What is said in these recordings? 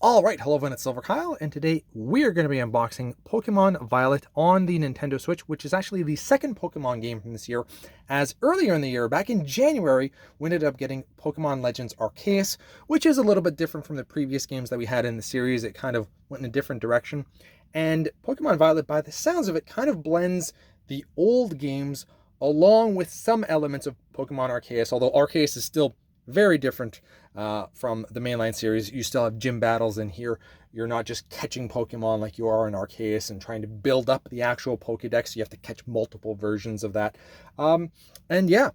All right, hello everyone, it's silverkyle, and today we're going to be unboxing Pokemon Violet on the Nintendo Switch, which is actually the second Pokemon game from this year, as earlier in the year, back in January, we ended up getting Pokemon Legends Arceus, which is a little bit different from the previous games that we had in the series. It kind of went in a different direction, and Pokemon Violet, by the sounds of it, kind of blends the old games along with some elements of Pokemon Arceus, although Arceus is still very different from the mainline series. You still have gym battles in here. You're not just catching Pokemon like you are in Arceus and trying to build up the actual Pokedex. You have to catch multiple versions of that. And yeah,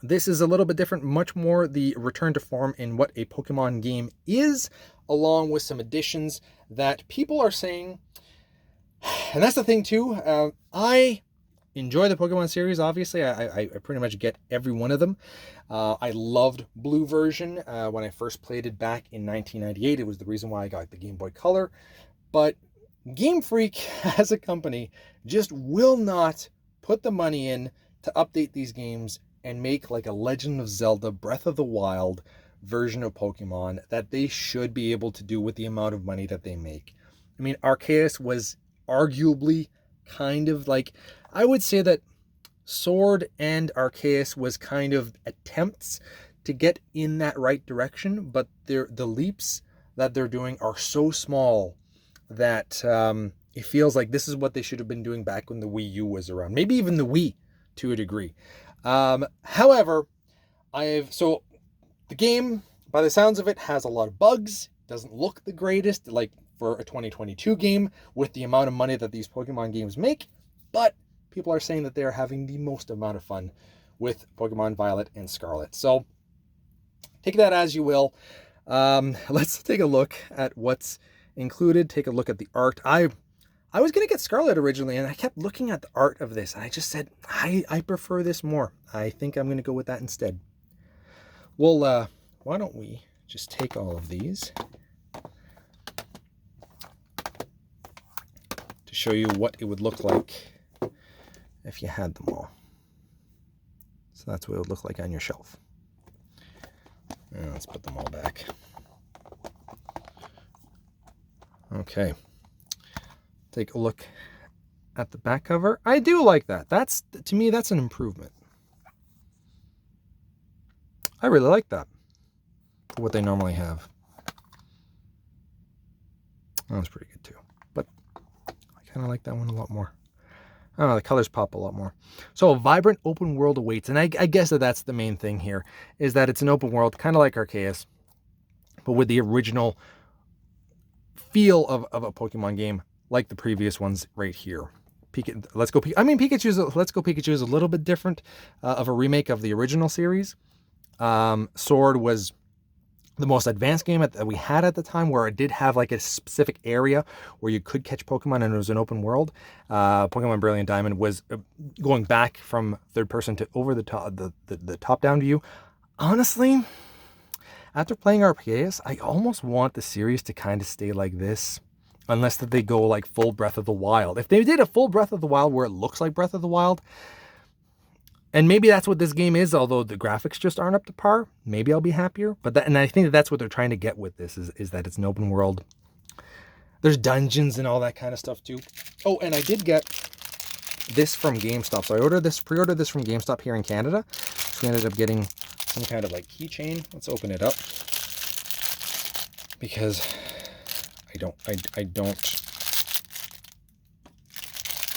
this is a little bit different, much more the return to form in what a Pokemon game is, along with some additions that people are saying. And that's the thing too. I enjoy the Pokemon series, obviously. I pretty much get every one of them. I loved Blue version when I first played it back in 1998. It was the reason why I got the Game Boy Color. But Game Freak as a company just will not put the money in to update these games and make like a Legend of Zelda Breath of the Wild version of Pokemon that they should be able to do with the amount of money that they make. I mean, Arceus was arguably kind of like, I would say that Sword and Arceus was kind of attempts to get in that right direction, but the leaps that they're doing are so small that it feels like this is what they should have been doing back when the Wii U was around, maybe even the Wii to a degree. However, so the game, by the sounds of it, has a lot of bugs, doesn't look the greatest, like for a 2022 game with the amount of money that these Pokemon games make, but people are saying that they are having the most amount of fun with Pokemon Violet and Scarlet. So take that as you will. Let's take a look at what's included. Take a look at the art. I was going to get Scarlet originally, and I kept looking at the art of this, and I just said, I prefer this more. I think I'm going to go with that instead. Well, why don't we just take all of these to show you what it would look like if you had them all. So that's what it would look like on your shelf. And let's put them all back. Okay. Take a look at the back cover. I do like that. To me, that's an improvement. I really like that for what they normally have. That was pretty good too. But I kind of like that one a lot more. I don't know, the colors pop a lot more. So a vibrant open world awaits. And I guess that's the main thing here, is that it's an open world, kind of like Arceus, but with the original feel of a Pokemon game, like the previous ones right here. Let's Go Pikachu is a little bit different of a remake of the original series. Sword was the most advanced game that we had at the time, where it did have like a specific area where you could catch Pokemon and it was an open world. Pokemon Brilliant Diamond was going back from third person to over the top down view. Honestly, after playing Arceus, I almost want the series to kind of stay like this, unless that they go like full Breath of the Wild. If they did a full Breath of the Wild where it looks like Breath of the Wild, and maybe that's what this game is, although the graphics just aren't up to par, maybe I'll be happier. And I think that's what they're trying to get with this, is that it's an open world. There's dungeons and all that kind of stuff too. Oh, and I did get this from GameStop. So I pre-ordered this from GameStop here in Canada. So we ended up getting some kind of like keychain. Let's open it up, because I don't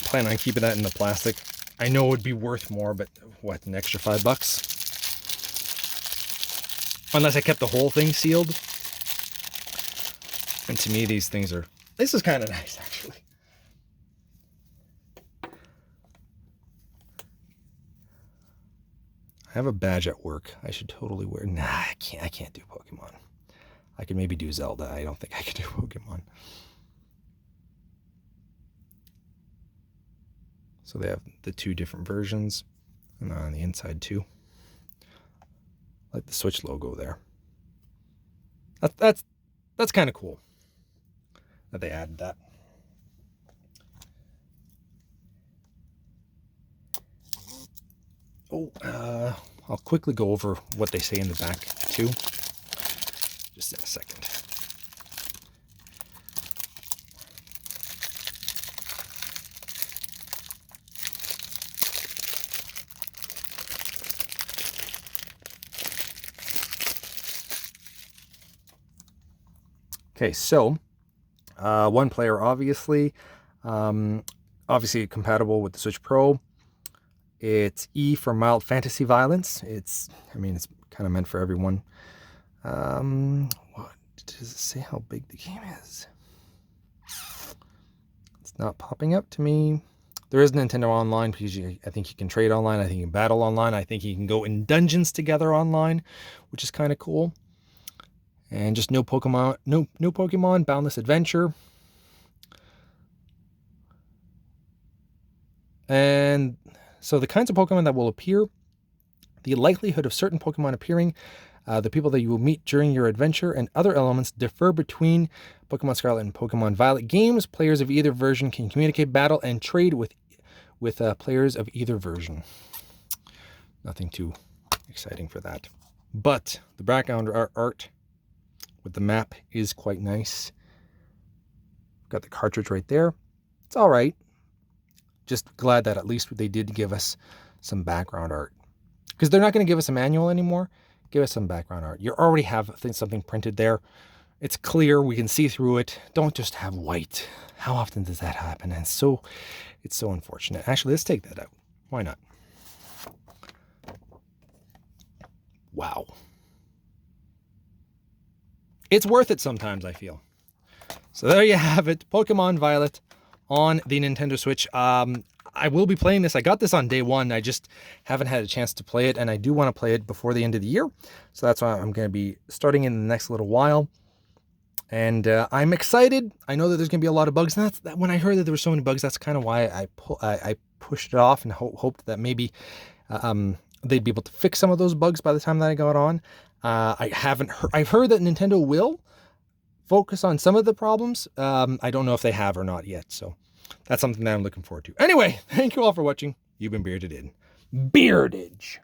plan on keeping that in the plastic. I know it would be worth more, but what, an extra $5? Unless I kept the whole thing sealed. And to me, this is kind of nice, actually. I have a badge at work. I should totally wear. Nah, I can't do Pokemon. I could maybe do Zelda. I don't think I could do Pokemon. So they have the two different versions, and on the inside too. Like the Switch logo there. That's kind of cool that they added that. Oh, I'll quickly go over what they say in the back too, just in a second. Okay, so one player, obviously compatible with the Switch Pro. It's E for mild fantasy violence. It's kind of meant for everyone. What does it say how big the game is? It's not popping up to me. There is Nintendo Online because I think you can trade online. I think you can battle online. I think you can go in dungeons together online, which is kind of cool. And just no Pokemon, Boundless Adventure. And so the kinds of Pokemon that will appear, the likelihood of certain Pokemon appearing, the people that you will meet during your adventure, and other elements differ between Pokemon Scarlet and Pokemon Violet games. Players of either version can communicate, battle, and trade with players of either version. Nothing too exciting for that. But the background art with the map is quite nice. Got the cartridge right there. It's all right. Just glad that at least they did give us some background art. Because they're not going to give us a manual anymore. Give us some background art. You already have something printed there. It's clear. We can see through it. Don't just have white. How often does that happen? And it's so unfortunate. Actually, let's take that out. Why not? Wow. It's worth it sometimes, I feel. So there you have it. Pokemon Violet on the Nintendo Switch. I will be playing this. I got this on day one. I just haven't had a chance to play it, and I do want to play it before the end of the year. So that's why I'm going to be starting in the next little while. And I'm excited. I know that there's going to be a lot of bugs. And when I heard that there were so many bugs, that's kind of why I pushed it off and hoped that maybe they'd be able to fix some of those bugs by the time that I got on. I've heard that Nintendo will focus on some of the problems. I don't know if they have or not yet. So that's something that I'm looking forward to. Anyway, thank you all for watching. You've been bearded in Beardage.